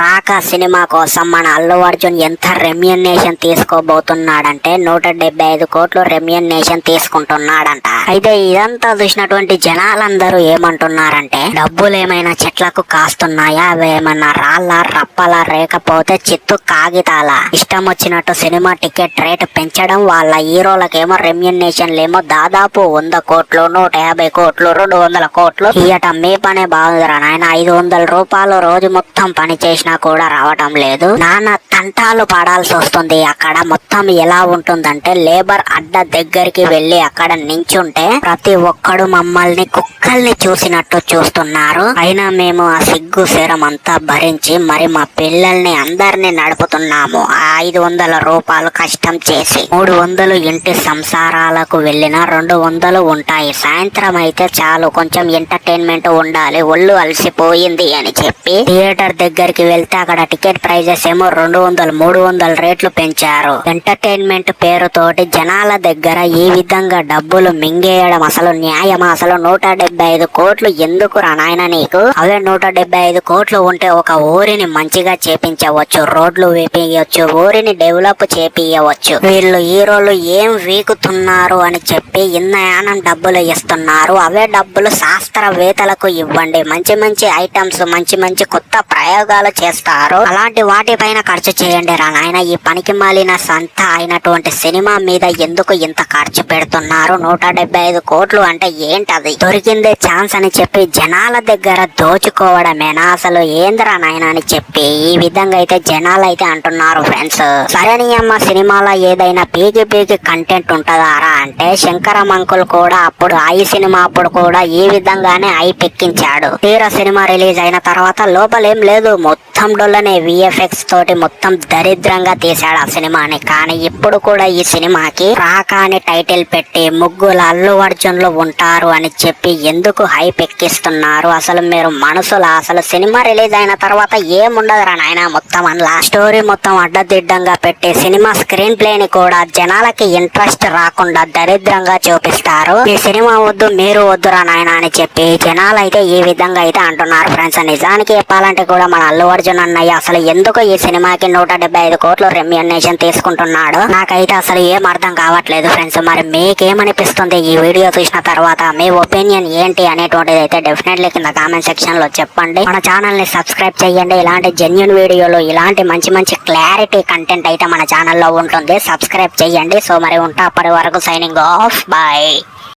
రాక సినిమా కోసం మన అల్లు అర్జున్ ఎంత రెమ్యూనరేషన్ తీసుకోబోతున్నాడంటే 175 కోట్లు రెమ్యూనరేషన్ తీసుకుంటున్నాడంట. అయితే ఇదంతా చూసినటువంటి జనాలందరూ ఏమంటున్నారంటే డబ్బులు ఏమైనా చెట్లకు కాస్తున్నాయా, అవి ఏమన్నా రాళ్ళ రప్పలా లేకపోతే చిత్తు కాగితాల ఇష్టం వచ్చినట్టు సినిమా టికెట్ రేటు పెంచడం, వాళ్ళ హీరోలకేమో రెమ్యూనరేషన్లేమో దాదాపు 100 కోట్లు 150 కోట్లు 200 కోట్లు ఇయటం. మీ పనే బాగుందిరా నాయన, 500 రూపాయలు రోజు మొత్తం పని చేసినా కూడా రావటం లేదు. నాన్న తంటాలు పడాల్సి వస్తుంది. అక్కడ మొత్తం ఎలా ఉంటుందంటే లేబర్ అడ్డ దగ్గరికి వెళ్లి అక్కడ నించుంటే ప్రతి ఒక్కడు మమ్మల్ని కుక్కల్ని చూసినట్టు చూస్తున్నారు. అయినా మేము ఆ సిగ్గు శరం అంతా భరించి మరి మా పిల్లల్ని అందరినీ నడుపుతున్నాము. 500 రూపాయలు కష్టం చేసి 300 ఇంటి సంసారాలకు వెళ్ళిన 200 ఉంటాయి. సాయంత్రం అయితే చాలు, కొంచెం ఎంటర్టైన్మెంట్ ఉండాలి, ఒళ్ళు అలసిపోయింది అని చెప్పి థియేటర్ దగ్గరికి వెళ్తే అక్కడ టికెట్ ప్రైజెస్ ఏమో 200 300 రేట్లు పెంచారు. ఎంటర్టైన్మెంట్ పేరుతోటి జనాల దగ్గర ఈ విధంగా డబ్బులు మింగేయడం అసలు న్యాయమా? అసలు 175 కోట్లు ఎందుకు రా నాయన నీకు? అవే 175 కోట్లు ఉంటే ఒక ఊరిని మంచిగా చేపించవచ్చు, రోడ్లు వేపించవచ్చు, ఊరిని డెవలప్ చేపియవచ్చు. వీళ్ళు హీరోలు ఏం వీకుతున్నారు అని చెప్పి ఇన్నయానం డబ్బులు ఇస్తున్నారు. అవే డబ్బులు శాస్త్రవేత్తలకు ఇవ్వండి, మంచి మంచి ఐటమ్స్ మంచి మంచి కొత్త ప్రయోగాలు చేస్తారు, అలాంటి వాటిపైన ఖర్చు చేయండి రా నాయన. ఈ పనికి మాలిన సంత అయినటువంటి సినిమా మీద ఎందుకు ఇంత ఖర్చు పెడుతున్నారు? 175 కోట్లు అంటే ఏంటది? దొరికిందే ఛాన్స్ అని చెప్పి జనాల దగ్గర దోచుకోవడమేనా? అసలు ఏంద్రా నాయన అని చెప్పి ఈ విధంగా అయితే జనాలు అయితే అంటున్నారు ఫ్రెండ్స్. సరేని అమ్మ, సినిమాలో ఏదైనా పీకి కంటెంట్ ఉంటుందారా అంటే శంకరం అంకుల్ కూడా అప్పుడు ఐ సినిమా అప్పుడు కూడా ఈ విధంగానే ఐ పెక్కించాడు. తీరా సినిమా రిలీజ్ అయిన తర్వాత లోపలేం లేదు, మొత్తం డొల్లనే విఎఫ్ఎక్స్ తోటి మొత్తం దరిద్రంగా తీశాడు ఆ సినిమాని. కానీ ఇప్పుడు కూడా ఈ సినిమాకి రాక అని టైటిల్ పెట్టి ముగ్గురు అల్లు అర్జున్లు ఉంటారు అని చెప్పి ఎందుకు హైప్ ఎక్కిస్తున్నారు? అసలు మీరు మనసులా? అసలు సినిమా రిలీజ్ అయిన తర్వాత ఏముండదురా నాయన, మొత్తం అందులో స్టోరీ మొత్తం అడ్డదిడ్డంగా పెట్టి సినిమా స్క్రీన్ ప్లే ని కూడా జనాలకి ఇంట్రెస్ట్ రాకుండా దరిద్రంగా చూపిస్తారు. ఈ సినిమా వద్దు, మీరు వద్దురా నాయన అని చెప్పి జనాలు అయితే ఈ విధంగా అయితే అంటున్నారు ఫ్రెండ్స్. నిజానికి చెప్పాలంటే కూడా మన అల్లు అర్జున్ అన్నయ్య అసలు ఎందుకు ఈ సినిమాకి 175 కోట్లు రెమ్యూనరేషన్ తీసుకుంటున్నాడు నాకైతే అసలు ఏం అర్థం కావట్లేదు ఫ్రెండ్స్. మరి మీకేమనిపిస్తుంది ఈ వీడియో చూసిన తర్వాత? మీ ఒపీనియన్ ఏంటి అనేటువంటిది అయితే డెఫినెట్లీ కింద కామెంట్ సెక్షన్ లో చెప్పండి. మన ఛానల్ ని సబ్స్క్రైబ్ చేయండి. ఇలాంటి జెన్యూన్ వీడియోలు, ఇలాంటి మంచి మంచి క్లారిటీ కంటెంట్ అయితే మన ఛానల్లో ఉంటుంది. సబ్స్క్రైబ్ చేయండి. సో మరి ఉంటా, అప్పటి వరకు సైనింగ్ ఆఫ్, బాయ్.